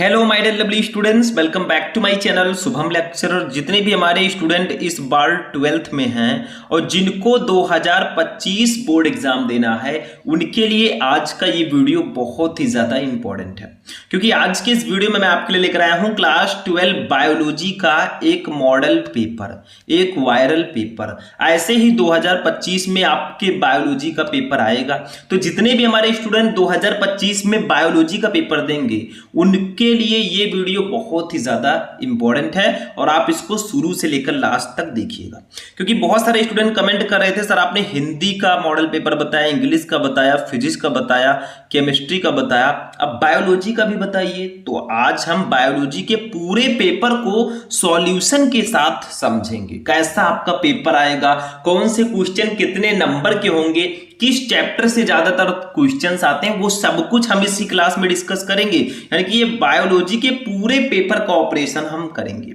Hello my dear lovely students, welcome back to my channel Shubham lecturer. जितने भी हमारे student इस बार 12th में हैं और जिनको 2025 बोर्ड एग्जाम देना है, उनके लिए आज का ये वीडियो बहुत ही ज़्यादा इंपॉर्टेंट है, क्योंकि आज के इस वीडियो में मैं आपके लिए लेकर आया हूँ क्लास 12 बायोलॉजी का एक मॉडल पेपर, एक वायरल पेपर। ऐसे ही 2025 में आपके बायोलॉजी का पेपर आएगा, तो जितने भी हमारे स्टूडेंट 2025 में बायोलॉजी का पेपर देंगे उनके लिए ये वीडियो बहुत ही ज्यादा इंपॉर्टेंट है और आप इसको शुरू से लेकर लास्ट तक देखिएगा। क्योंकि बहुत सारे स्टूडेंट कमेंट कर रहे थे, सर आपने हिंदी का मॉडल पेपर बताया, इंग्लिश का बताया, फिजिक्स का बताया, केमिस्ट्री का बताया, अब बायोलॉजी का भी बताइए। तो आज हम बायोलॉजी के पूरे पेपर को सॉल्यूशन के साथ समझेंगे, कैसा आपका पेपर आएगा, कौन से क्वेश्चन कितने नंबर के होंगे, किस चैप्टर से ज्यादातर क्वेश्चंस आते हैं, वो सब कुछ हम इसी क्लास में डिस्कस करेंगे। यानी कि ये बायोलॉजी के पूरे पेपर का ऑपरेशन हम करेंगे।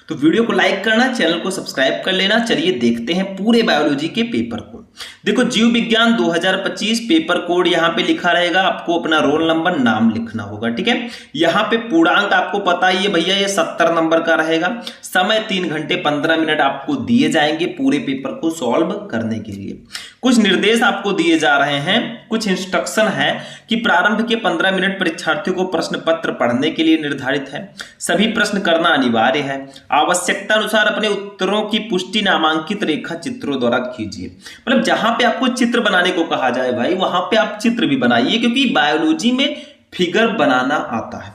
तो वीडियो को लाइक करना, चैनल को सब्सक्राइब कर लेना। चलिए देखते हैं पूरे बायोलॉजी के पेपर को। देखो, जीव विज्ञान 2025 पेपर कोड यहाँ पे लिखा रहेगा, आपको अपना रोल नंबर, नाम लिखना होगा, ठीक है। यहाँ पे पूर्णांक आपको पता ही है भैया, ये 70 नंबर का रहेगा। समय 3 घंटे 15 मिनट आपको दिए जाएंगे पूरे पेपर को सॉल्व करने के लिए। कुछ निर्देश आपको दिए जा रहे हैं, कुछ इंस्ट्रक्शन है कि प्रारंभ के 15 मिनट परीक्षार्थियों को प्रश्न पत्र पढ़ने के लिए निर्धारित है। सभी प्रश्न करना अनिवार्य है। आवश्यकता अनुसार अपने उत्तरों की पुष्टि नामांकित रेखा चित्रों द्वारा कीजिए। मतलब जहां पे आपको चित्र बनाने को कहा जाए भाई, वहां पे आप चित्र भी बनाइए, क्योंकि बायोलॉजी में फिगर बनाना आता है।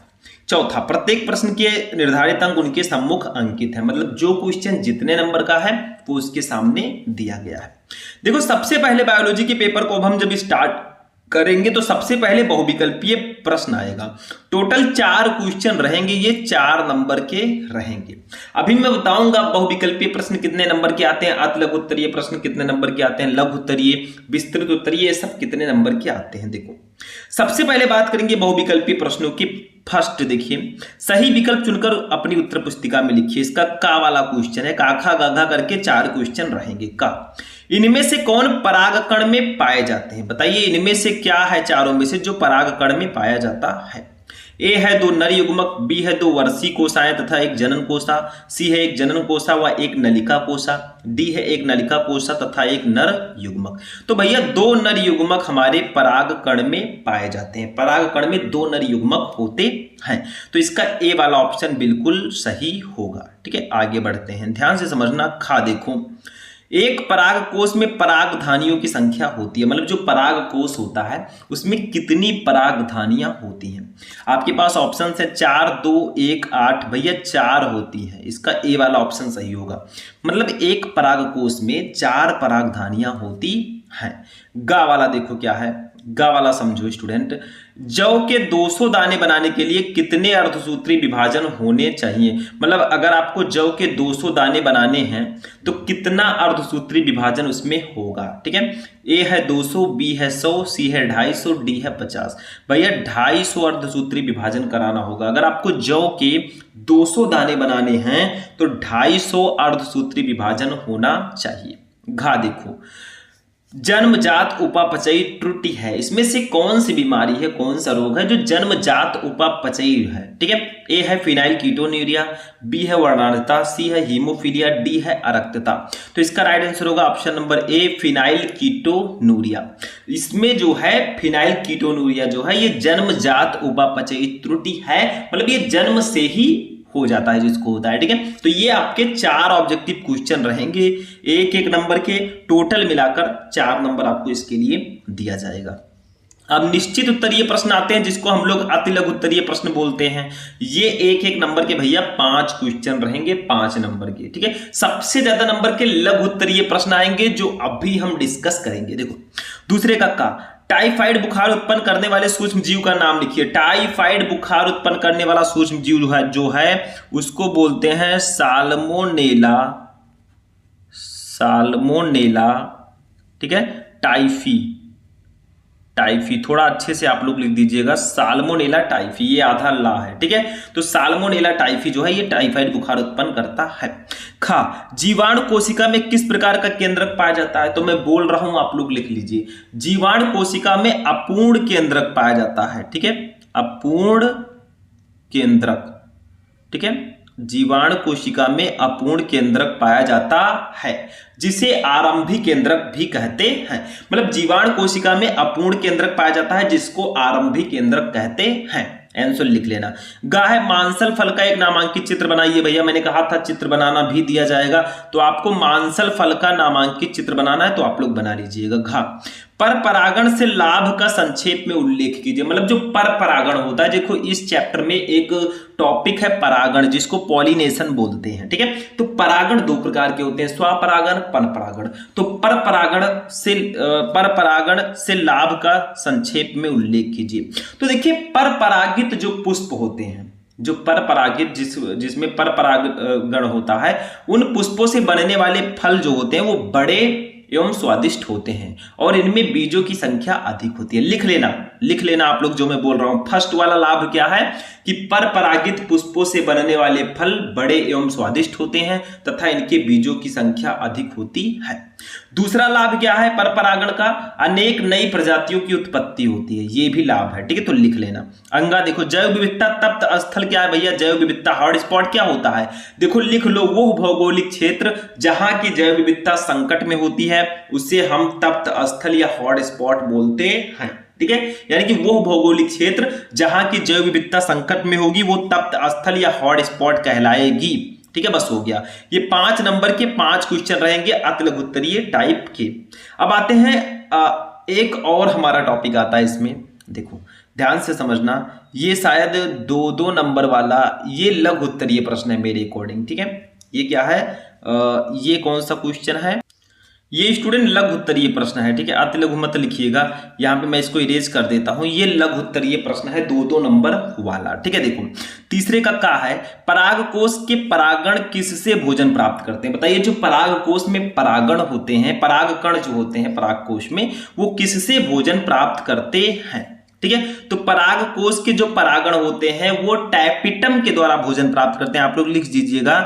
चौथा, प्रत्येक प्रश्न के निर्धारित अंक उनके सम्मुख अंकित है। मतलब जो क्वेश्चन जितने नंबर का है वो उसके सामने दिया गया है। देखो, सबसे पहले बायोलॉजी के पेपर को अब हम जब स्टार्ट करेंगे तो सबसे पहले बहुविकल्पीय प्रश्न आएगा। टोटल 4 क्वेश्चन रहेंगे, ये 4 नंबर के रहेंगे। अभी मैं बताऊंगा बहुविकल्पीय प्रश्न कितने नंबर के आते हैं, अति लघु उत्तरीय प्रश्न कितने नंबर के आते हैं, लघु उत्तरीय, विस्तृत उत्तरीय, ये सब कितने नंबर के आते हैं। देखो, सबसे पहले बात करेंगे बहुविकल्पीय प्रश्नों की। फर्स्ट देखिए, सही विकल्प चुनकर अपनी उत्तर पुस्तिका में लिखिए। इसका का वाला क्वेश्चन है, का खा गा घा करके 4 क्वेश्चन रहेंगे। का, इनमें से कौन परागकण में पाए जाते हैं? बताइए, इनमें से क्या है चारों में से जो परागकण में पाया जाता है? ए है 2 नर युग्मक, बी है 2 वर्षी कोशाएं तथा 1 जनन कोशा, सी है 1 जनन कोशा व 1 नलिका कोशा, डी है 1 नलिका कोशा तथा 1 नर युग्मक। तो भैया 2 नर युग्मक हमारे परागकण में पाए जाते हैं। परागकण में 2 नर युग्मक होते हैं, तो इसका ए वाला ऑप्शन बिल्कुल सही होगा। ठीक है, आगे बढ़ते हैं, ध्यान से समझना। खा देखो, एक पराग कोश में परागधानियों की संख्या होती है। मतलब जो पराग कोश होता है उसमें कितनी परागधानियां होती हैं? आपके पास ऑप्शन है 4, 2, 1, 8। भैया 4 होती है, इसका ए वाला ऑप्शन सही होगा। मतलब एक पराग कोश में 4 परागधानियां होती हैं। गा वाला देखो क्या है, गा वाला समझो स्टूडेंट। जौ के 200 दाने बनाने के लिए कितने अर्धसूत्री विभाजन होने चाहिए? मतलब अगर आपको जौ के 200 दाने बनाने हैं तो कितना अर्धसूत्री विभाजन उसमें होगा? ठीक है, ए है 200, बी है 100, सी है 250, डी है 50। भैया 250 अर्धसूत्री विभाजन कराना होगा। अगर आपको जौ के 200 दाने बनाने हैं तो 250 अर्धसूत्री विभाजन होना चाहिए। घा देखो, जन्मजात उपापचयी त्रुटि है। इसमें से कौन सी बीमारी है, कौन सा रोग है जो जन्मजात उपापचयी है? ठीक है, ए है फिनाइल कीटोन्यूरिया, बी है वर्णांधता, सी है हीमोफीलिया, डी है अरक्तता। तो इसका राइट आंसर होगा option number A, phenyl ketonuria. इसमें जो है फिनाइल कीटोन्यूरिया जो है ये जन्मजात उपापचयी त्रुटि है। मतलब ये जन्म से ही हो जाता है जिसको होता है। ठीक है, तो ये आपके 4 ऑब्जेक्टिव क्वेश्चन रहेंगे, 1-1 नंबर के, टोटल मिलाकर 4 नंबर आपको इसके लिए दिया जाएगा। अब निश्चित उत्तरीय प्रश्न आते हैं, जिसको हम लोग अति लघु उत्तरीय प्रश्न बोलते हैं। ये 1-1 नंबर के भैया 5 क्वेश्चन रहेंगे, 5 नंबर के। ठीक है, सबसे ज्यादा नंबर के लघु उत्तरीय प्रश्न आएंगे जो अभी हम डिस्कस करेंगे। देखो, दूसरे का टाइफाइड बुखार उत्पन्न करने वाले सूक्ष्म जीव का नाम लिखिए। टाइफाइड बुखार उत्पन्न करने वाला सूक्ष्म जीव जो है उसको बोलते हैं साल्मोनेला। साल्मोनेला, ठीक है, टाइफी। टाइफी थोड़ा अच्छे से आप लोग लिख दीजिएगा, साल्मोनेला टाइफी, ये आधा ला है। ठीक है, तो साल्मोनेला टाइफी जो है ये टाइफाइड बुखार उत्पन्न करता है। खा, जीवाणु कोशिका में किस प्रकार का केंद्रक पाया जाता है? तो मैं बोल रहा हूं, आप लोग लिख लीजिए। जीवाणु कोशिका में अपूर्ण केंद्रक पाया जाता है। ठीक है, अपूर्ण केंद्रक, ठीक है, जीवाणु कोशिका में अपूर्ण केंद्रक पाया जाता है, जिसे आरंभिक केंद्रक भी कहते हैं। मतलब जीवाणु कोशिका में अपूर्ण केंद्रक पाया जाता है जिसको आरंभिक केंद्रक कहते हैं। आंसर लिख लेना। गाय मांसल फल का एक नामांकित चित्र बनाइए। भैया मैंने कहा था चित्र बनाना भी दिया जाएगा, तो आपको मांसल फल का नामांकित चित्र बनाना है तो आप लोग बना लीजिएगा। घा पर परागण से लाभ का संक्षेप में उल्लेख कीजिए। मतलब जो पर परागण होता है, देखो इस चैप्टर में एक टॉपिक है परागण, जिसको पॉलिनेशन बोलते हैं, ठीक है। तो परागण दो प्रकार के होते हैं, स्वपरागण, परपरागण। तो पर परागण से लाभ का संक्षेप में उल्लेख कीजिए। तो देखिए पर परागित जो पुष्प होते हैं, जो पर परागित जिसमें पर परागण होता है, उन पुष्पों से बनने वाले फल जो होते हैं वो बड़े एवं स्वादिष्ट होते हैं और इनमें बीजों की संख्या अधिक होती है। लिख लेना आप लोग जो मैं बोल रहा हूं। फर्स्ट वाला लाभ क्या है कि पर परागित पुष्पों से बनने वाले फल बड़े एवं स्वादिष्ट होते हैं तथा इनके बीजों की संख्या अधिक होती है। दूसरा लाभ क्या है पर परागण का, अनेक नई प्रजातियों की उत्पत्ति होती है, ये भी लाभ है, ठीक है। तो लिख लेना। अंगा देखो जैव विविधता तप्त स्थल क्या है भैया, जैव विविधता हॉट स्पॉट क्या होता है, देखो लिख लो वो भौगोलिक क्षेत्र जहां की जैव विविधता संकट में होती है उसे हम तप्त स्थल या हॉट स्पॉट बोलते हैं, ठीक है। यानी कि वो भौगोलिक क्षेत्र जहां की जैव विविधता संकट में होगी वो तप्त स्थल या हॉट स्पॉट कहलाएगी, ठीक है। बस हो गया। ये 5 नंबर के 5 क्वेश्चन रहेंगे अति लघु उत्तरीय टाइप के। अब आते हैं एक और हमारा टॉपिक आता है इसमें, देखो ध्यान से समझना, ये शायद 2-2 नंबर वाला ये लघु उत्तरीय प्रश्न है मेरे अकॉर्डिंग, ठीक है। ये क्या है, ये कौन सा क्वेश्चन है, ये स्टूडेंट लघु उत्तरीय प्रश्न है, ठीक है। अति लघु मत लिखिएगा, यहाँ पे मैं इसको इरेज कर देता हूं। ये लघु उत्तरीय प्रश्न है 2-2 नंबर वाला, ठीक है। देखो तीसरे का क्या है, पराग कोश के परागण किससे भोजन प्राप्त करते हैं। बताइए जो पराग कोश में परागण होते हैं, पराग कण जो होते हैं पराग कोश में, वो किससे भोजन प्राप्त करते हैं, ठीक है। तो पराग कोश के जो परागण होते हैं वो टैपिटम के द्वारा भोजन प्राप्त करते हैं। आप लोग लिख दीजिएगा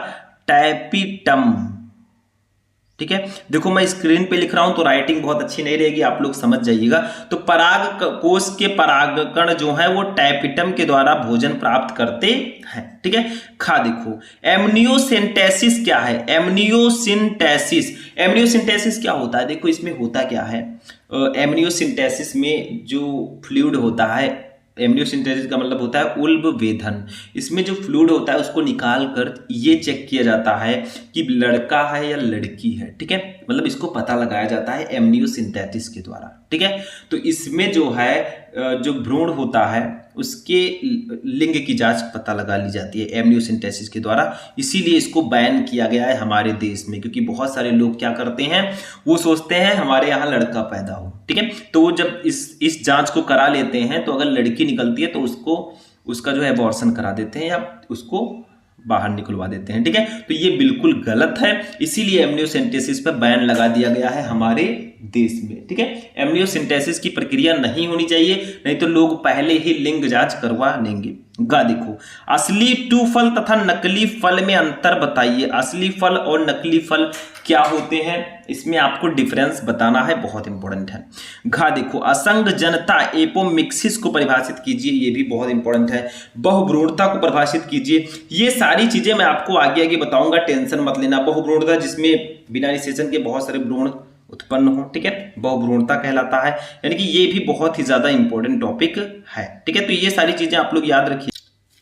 टैपिटम, ठीक है। देखो मैं स्क्रीन पे लिख रहा हूं तो राइटिंग बहुत अच्छी नहीं रहेगी, आप लोग समझ जाइएगा। तो पराग कोश के परागकण जो है वो टैपिटम के द्वारा भोजन प्राप्त करते हैं, ठीक है। खा देखो एमनियोसिंथेसिस क्या है, एमनियोसिंथेसिस क्या होता है, देखो इसमें होता क्या है, एमनियोसिंथेसिस में जो फ्लूइड होता है, एमनियोसिंथेसिस का मतलब होता है उल्ब वेधन। इसमें जो फ्लूइड होता है उसको निकाल कर ये चेक किया जाता है कि लड़का है या लड़की है, ठीक है। मतलब इसको पता लगाया जाता है एमनियोसिंथेसिस के द्वारा, ठीक है। तो इसमें जो है जो भ्रूण होता है उसके लिंग की जांच पता लगा ली जाती है एमनियोसिंथेसिस के द्वारा। इसीलिए इसको बैन किया गया है हमारे देश में, क्योंकि बहुत सारे लोग क्या करते हैं, वो सोचते हैं हमारे यहाँ लड़का पैदा हो, ठीक है। तो वो जब इस जांच को करा लेते हैं तो अगर लड़की निकलती है तो उसका जो है अबॉर्शन करा देते हैं या उसको बाहर निकलवा देते हैं, ठीक है। तो ये बिल्कुल गलत है, इसीलिए एमनियोसिंथेसिस पर बैन लगा दिया गया है हमारे देश में, ठीक है। एमनियोसिंथेसिस की प्रक्रिया नहीं होनी चाहिए, नहीं तो लोग पहले ही लिंग जांच करवा लेंगे। गा देखो असली 2 फल तथा नकली फल में अंतर बताइए। असली फल और नकली फल क्या होते हैं, इसमें आपको डिफरेंस बताना है, बहुत इंपॉर्टेंट है। घा देखो असंग जनता एपोमिक्सिस को परिभाषित कीजिए, ये भी बहुत इंपॉर्टेंट है। बहुभ्रूणता को परिभाषित कीजिए। ये सारी चीजें मैं आपको आगे आगे बताऊंगा, टेंशन मत लेना। बहुभ्रूणता जिसमें बिना निषेचन के बहुत सारे भ्रूण उत्पन्न हो, ठीक है, बहुभ्रूणता कहलाता है। यानी कि ये भी बहुत ही ज्यादा इंपॉर्टेंट टॉपिक है, ठीक है। तो ये सारी चीजें आप लोग याद रखिए,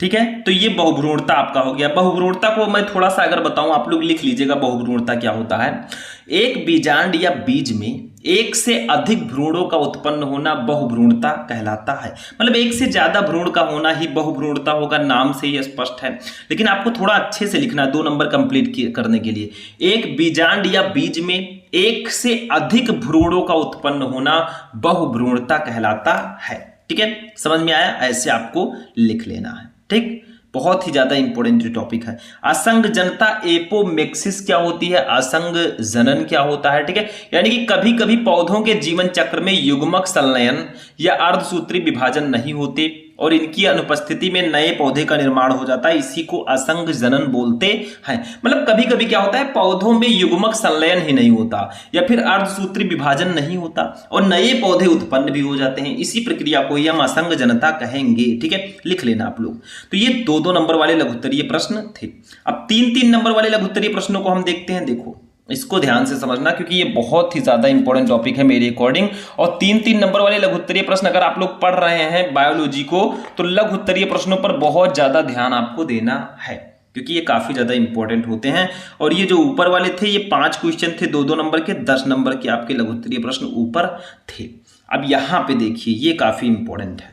ठीक है। तो ये बहुभ्रूणता आपका हो गया। बहुभ्रूणता को मैं थोड़ा सा अगर बताऊं, आप लोग लिख लीजिएगा बहुभ्रूणता क्या होता है। एक बीजांड या बीज में एक से अधिक भ्रूणों का उत्पन्न होना बहुभ्रूणता कहलाता है। मतलब एक से ज्यादा भ्रूण का होना ही बहुभ्रूणता होगा, नाम से ही स्पष्ट है। लेकिन आपको थोड़ा अच्छे से लिखना, 2 नंबर कंप्लीट करने के लिए। एक बीजांड या बीज में एक से अधिक भ्रूणों का उत्पन्न होना बहुभ्रूणता कहलाता है, ठीक है। समझ में आया, ऐसे आपको लिख लेना है, ठीक। बहुत ही ज्यादा इंपॉर्टेंट टॉपिक है। असंग जनता एपोमिक्सिस क्या होती है, असंग जनन क्या होता है, ठीक है। यानी कि कभी कभी पौधों के जीवन चक्र में युग्मक संलयन या अर्धसूत्री विभाजन नहीं होते, और इनकी अनुपस्थिति में नए पौधे का निर्माण हो जाता है, इसी को असंग जनन बोलते हैं। मतलब कभी कभी क्या होता है, पौधों में युग्मक संलयन ही नहीं होता या फिर अर्धसूत्री विभाजन नहीं होता और नए पौधे उत्पन्न भी हो जाते हैं, इसी प्रक्रिया को ही हम असंग जनता कहेंगे। ठीक है, लिख लेना आप लोग। तो ये 2-2 नंबर वाले लघुत्तरीय प्रश्न थे। अब 3-3 नंबर वाले लघुत्तरीय प्रश्नों को हम देखते हैं। देखो इसको ध्यान से समझना क्योंकि ये बहुत ही ज्यादा इंपॉर्टेंट टॉपिक है मेरे अकॉर्डिंग। और 3-3 नंबर वाले लघुत्तरीय प्रश्न अगर आप लोग पढ़ रहे हैं बायोलॉजी को तो लघुत्तरीय प्रश्नों पर बहुत ज्यादा ध्यान आपको देना है क्योंकि ये काफी ज्यादा इंपॉर्टेंट होते हैं। और ये जो ऊपर वाले थे ये 5 क्वेश्चन थे 2-2 नंबर के, 10 नंबर के आपके लघुत्तरीय प्रश्न ऊपर थे। अब यहां पे देखिए ये काफी इंपॉर्टेंट है।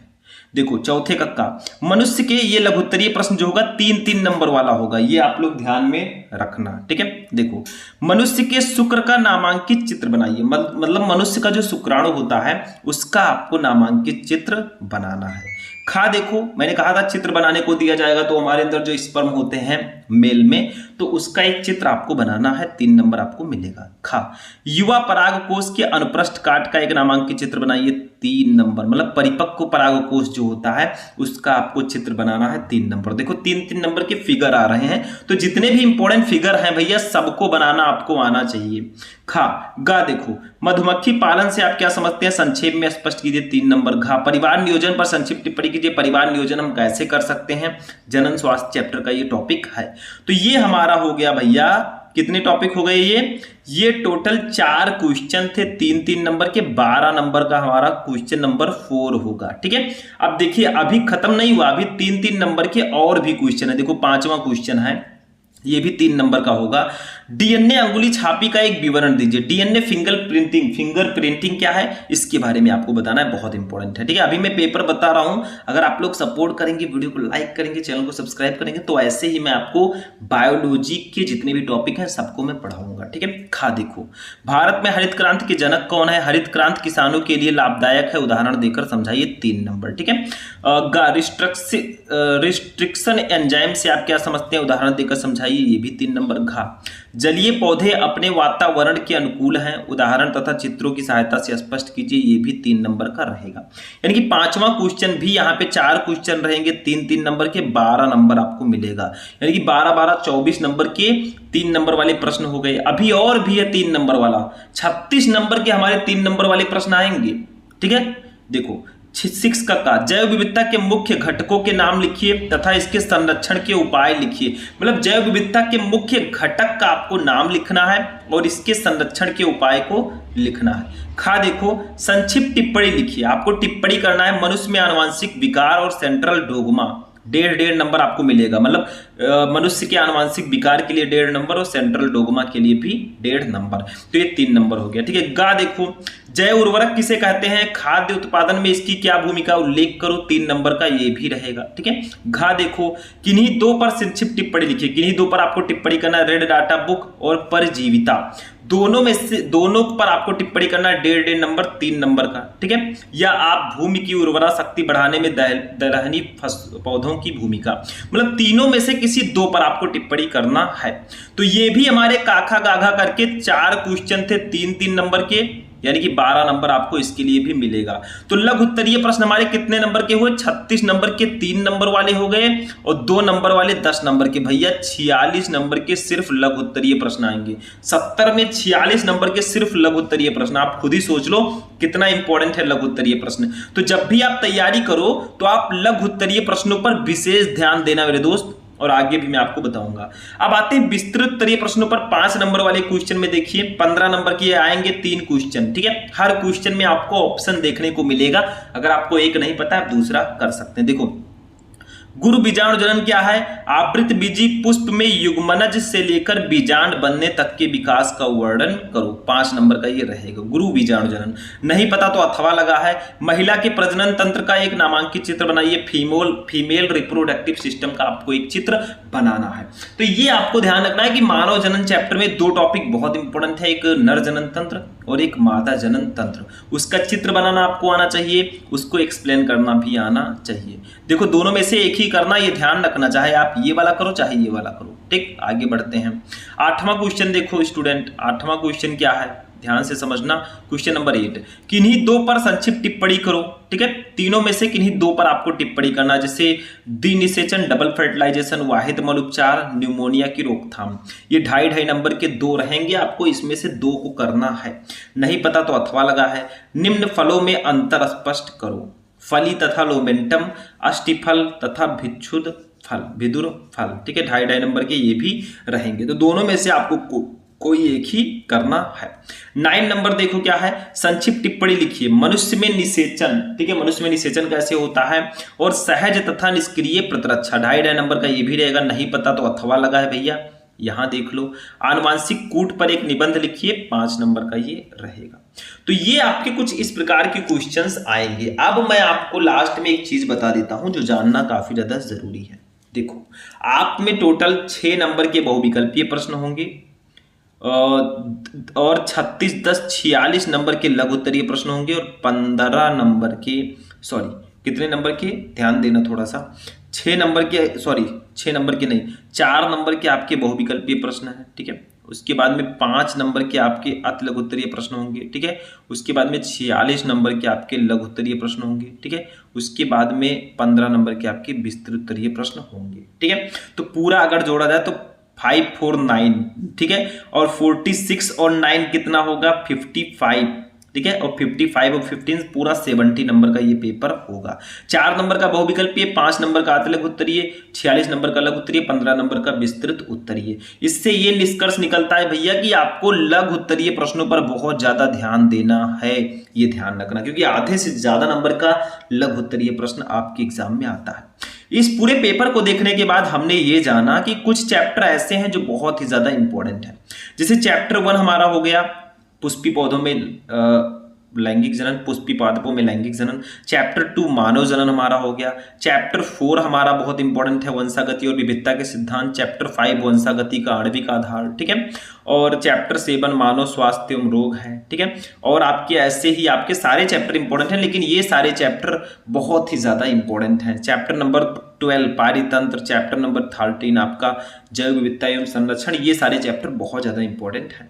देखो चौथे कक्का मनुष्य के ये लघुत्तरीय प्रश्न जो होगा 3-3 नंबर वाला होगा, ये आप लोग ध्यान में रखना। ठीक है, देखो मनुष्य के शुक्र का नामांकित चित्र बनाइए। मतलब मनुष्य का जो शुक्राणु होता है उसका आपको नामांकित चित्र बनाना है। खा देखो मैंने कहा था चित्र बनाने को दिया जाएगा तो हमारे अंदर जो स्पर्म होते हैं मेल में तो उसका एक चित्र आपको बनाना है, 3 नंबर आपको मिलेगा। खा युवा परागकोश के अनुप्रस्थ काट का एक नामांकित चित्र बनाइए, 3 नंबर। मतलब परिपक्व परागकोश जो होता है उसका आपको चित्र बनाना है, 3 नंबर। देखो 3-3 नंबर के फिगर आ रहे हैं तो जितने भी इंपॉर्टेंट फिगर हैं भैया सबको बनाना आपको आना चाहिए। खा गा देखो मधुमक्खी पालन से आप क्या समझते हैं, संक्षेप में स्पष्ट कीजिए, 3 नंबर। घा परिवार नियोजन पर संक्षिप्त टिप्पणी कीजिए। परिवार नियोजन हम कैसे कर सकते हैं, जनन स्वास्थ्य चैप्टर का ये टॉपिक है। तो ये हमारा हो गया भैया, कितने टॉपिक हो गए ये टोटल 4 क्वेश्चन थे 3-3 नंबर के, 12 नंबर का हमारा क्वेश्चन नंबर 4 होगा। ठीक है, अब देखिए अभी खत्म नहीं हुआ, अभी 3-3 नंबर के और भी क्वेश्चन है। देखो 5वां क्वेश्चन है, ये भी 3 नंबर का होगा। डीएनए अंगुली छापी का एक विवरण दीजिए। डीएनए फिंगरप्रिंटिंग क्या है इसके बारे में आपको बताना है, बहुत इंपॉर्टेंट है। ठीक है, अभी मैं पेपर बता रहा हूं, अगर आप लोग सपोर्ट करेंगे, वीडियो को लाइक करेंगे, चैनल को सब्सक्राइब करेंगे तो ऐसे ही मैं आपको बायोलॉजी के जितने भी टॉपिक हैं सबको मैं पढ़ाऊंगा। ठीक है, खा देखो भारत में हरित क्रांति के जनक कौन है, हरित क्रांति किसानों के लिए लाभदायक है, उदाहरण देकर समझाइए, 3 नंबर। ठीक है, रिस्ट्रिक्शन एंजाइम से आप क्या समझते हैं, उदाहरण देकर समझाइए, ये भी 3 नंबर। घा जलीय पौधे अपने वातावरण के अनुकूल हैं, उदाहरण तथा चित्रों की सहायता से स्पष्ट कीजिए, ये भी 3 नंबर का रहेगा। यानी कि 5वां क्वेश्चन भी यहाँ पे 4 क्वेश्चन रहेंगे 3-3 नंबर के, 12 नंबर आपको मिलेगा। यानी कि 12-12 24 नंबर के 3 नंबर वाले प्रश्न हो गए। अभी और भी है 3 नंबर वाला, 36 नंबर के हमारे 3 नंबर वाले प्रश्न आएंगे। ठीक है, देखो 6 का जैव विविधता के मुख्य घटकों के नाम लिखिए तथा इसके संरक्षण के उपाय लिखिए। मतलब जैव विविधता के मुख्य घटक का आपको नाम लिखना है और इसके संरक्षण के उपाय को लिखना है। खा देखो संक्षिप्त टिप्पणी लिखिए, आपको टिप्पणी करना है मनुष्य में आनुवांशिक विकार और सेंट्रल डोगमा, 1.5 नंबर आपको मिलेगा। मतलब मनुष्य के आनुवांशिक विकार के लिए 1.5 नंबर और सेंट्रल डोगमा के लिए भी 1.5 नंबर, तो ये 3 नंबर हो गया। ठीक है, गा देखो जैव उर्वरक किसे कहते हैं, खाद्य उत्पादन में इसकी क्या भूमिका, उल्लेख करो, 3 नंबर का ये भी रहेगा। ठीक है, घा देखो किन्हीं 2 पर संक्षिप्त टिप्पणी लिखिए, किन्हीं 2 पर आपको टिप्पणी करना है, रेड डाटा बुक और परजीविता, दोनों में से दोनों पर आपको टिप्पणी करना है, 1.5 नंबर, 3 नंबर का। ठीक है, या आप भूमि की उर्वरा शक्ति बढ़ाने में दलहनी पौधों की भूमिका, मतलब तीनों में से किसी 2 पर आपको टिप्पणी करना है। तो ये भी हमारे काखा गाघा करके 4 क्वेश्चन थे 3-3 नंबर के, यानी कि 12 नंबर आपको इसके लिए भी मिलेगा। तो लघु उत्तरीय प्रश्न हमारे कितने नंबर के हुए, 36 नंबर के 3 नंबर वाले हो गए और 2 नंबर वाले 10 नंबर के। भैया 46 नंबर के सिर्फ लघु उत्तरीय प्रश्न आएंगे, 70 में 46 नंबर के सिर्फ लघु उत्तरीय प्रश्न। आप खुद ही सोच लो कितना इंपॉर्टेंट है लघु उत्तरीय प्रश्न। तो जब भी आप तैयारी करो तो आप लघु उत्तरीय प्रश्नों पर विशेष ध्यान देना मेरे दोस्त, और आगे भी मैं आपको बताऊंगा। अब आते हैं विस्तृत उत्तरीय प्रश्नों पर। 5 नंबर वाले क्वेश्चन में देखिए 15 नंबर के आएंगे 3 क्वेश्चन। ठीक है, हर क्वेश्चन में आपको ऑप्शन देखने को मिलेगा, अगर आपको एक नहीं पता आप दूसरा कर सकते हैं। देखो गुरु बीजाणु जनन क्या है, आवृत बीजी पुष्प में युग्मनज से लेकर बीजांड बनने तक के विकास का वर्णन करो, 5 नंबर का ये रहेगा गुरु बीजाणु जनन। नहीं पता तो अथवा लगा है। महिला के प्रजनन तंत्र का एक नामांकित चित्र बनाइए, फीमेल रिप्रोडक्टिव सिस्टम का आपको एक चित्र बनाना है। तो ये आपको ध्यान रखना है कि मानव जनन चैप्टर में 2 टॉपिक बहुत इंपॉर्टेंट है, एक नर जनन तंत्र और एक मादा जनन तंत्र। उसका चित्र बनाना आपको आना चाहिए, उसको एक्सप्लेन करना भी आना चाहिए। देखो दोनों में से एक ही करना, ये ध्यान रखना, चाहे आप ये वाला करो चाहे ये वाला करो। ठीक, आगे बढ़ते हैं। 8वां क्वेश्चन देखो स्टूडेंट, 8वां क्वेश्चन क्या है, ध्यान से समझना। क्वेश्चन नंबर 8, किन्हीं दो पर संक्षिप्त टिप्पणी करो। ठीक है, तीनों में से किन्हीं दो पर आपको टिप्पणी करना, जैसे द्विनिषेचन, डबल फर्टिलाइजेशन, वाहिद मल उपचार, न्यूमोनिया की रोकथाम। ये 2.5 नंबर के 2 रहेंगे, आपको इसमें से 2 को करना है। नहीं पता तो अथवा लगा है। निम्न फलों में अंतर स्पष्ट करो, फली तथा लोमेंटम, अष्टिफल तथा भिक्षुद फल, विदुर फल। ठीक है, 2.5 नंबर के ये भी रहेंगे, तो दोनों में से आपको कोई एक ही करना है। 9 नंबर देखो क्या है, संक्षिप्त टिप्पणी लिखिए, मनुष्य में निषेचन। ठीक है, मनुष्य में निषेचन कैसे होता है, और सहज तथा निष्क्रिय प्रतिरक्षा। 2.5 नंबर का ये भी रहेगा, नहीं पता तो अथवा लगा है भैया, यहां देख लो। आनुवांशिक कूट पर एक निबंध लिखिए, 5 नंबर का ये रहेगा। तो ये आपके कुछ इस प्रकार के क्वेश्चंस आएंगे। अब मैं आपको लास्ट में एक चीज बता देता हूं जो जानना काफी ज्यादा जरूरी है। देखो, आप में टोटल 6 नंबर के बहुविकल्पीय प्रश्न होंगे और 36 10 46 नंबर के लघु उत्तरीय प्रश्न होंगे, और 15 नंबर के, सॉरी कितने नंबर के, ध्यान देना थोड़ा सा, 6 नंबर के, सॉरी 6 नंबर के नहीं, 4 नंबर के आपके बहुविकल्पीय प्रश्न है। ठीक है, उसके बाद में 5 नंबर के आपके अति लघु उत्तरीय प्रश्न होंगे। ठीक है, उसके बाद में 46 नंबर के आपके लघु उत्तरीय प्रश्न होंगे। ठीक है, उसके बाद में 15 नंबर के आपके विस्तृत उत्तरीय प्रश्न होंगे। ठीक है, तो पूरा अगर जोड़ा जाए तो 5 4 9। ठीक है, और 46 और 9 कितना होगा, 55। ठीक है, और 55 और 15 पूरा 70 नंबर का ये पेपर होगा। 4 नंबर का बहुविकल्पीय, 5 नंबर का अति लघु उत्तरीय, 46 नंबर का लघु उत्तरीय, 15 नंबर का विस्तृत उत्तरीय। इससे ये निष्कर्ष निकलता है भैया कि आपको लघु उत्तरीय प्रश्नों पर बहुत ज्यादा ध्यान देना है, ये ध्यान रखना, क्योंकि आधे से ज्यादा नंबर का लघु उत्तरीय प्रश्न आपके एग्जाम में आता है। इस पूरे पेपर को देखने के बाद हमने ये जाना कि कुछ चैप्टर ऐसे हैं जो बहुत ही ज्यादा इंपॉर्टेंट है। जैसे चैप्टर 1 हमारा हो गया पुष्पी पौधों में लैंगिक जनन, पुष्पी पादपों में लैंगिक जनन। चैप्टर 2 मानव जनन हमारा हो गया। चैप्टर 4 हमारा बहुत इंपॉर्टेंट है, वंशागति और विविधता के सिद्धांत। चैप्टर 5 वंशागति का आणविक आधार। ठीक है, और चैप्टर 7 मानव स्वास्थ्य एवं रोग है। ठीक है, और आपके ऐसे ही आपके सारे चैप्टर इंपॉर्टेंट हैं, लेकिन ये सारे चैप्टर बहुत ही ज्यादा इंपॉर्टेंट हैं। चैप्टर नंबर 12 पारितंत्र, चैप्टर नंबर 13 आपका जैव विविधता एवं संरक्षण, ये सारे चैप्टर बहुत ज्यादा इंपॉर्टेंट हैं।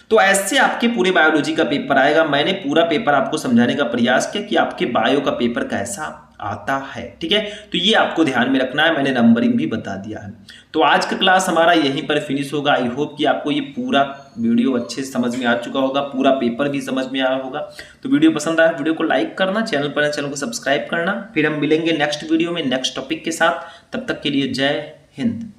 तो ऐसे आपके पूरे बायोलॉजी का पेपर आएगा। मैंने पूरा पेपर आपको समझाने का प्रयास किया कि आपके बायो का पेपर कैसा आता है। ठीक है, तो ये आपको ध्यान में रखना है, मैंने नंबरिंग भी बता दिया है। तो आज का क्लास हमारा यहीं पर फिनिश होगा। आई होप कि आपको ये पूरा वीडियो अच्छे से समझ में आ चुका होगा, पूरा पेपर भी समझ में आया होगा। तो वीडियो पसंद आया, वीडियो को लाइक करना, चैनल को सब्सक्राइब करना। फिर हम मिलेंगे नेक्स्ट वीडियो में नेक्स्ट टॉपिक के साथ। तब तक के लिए जय हिंद।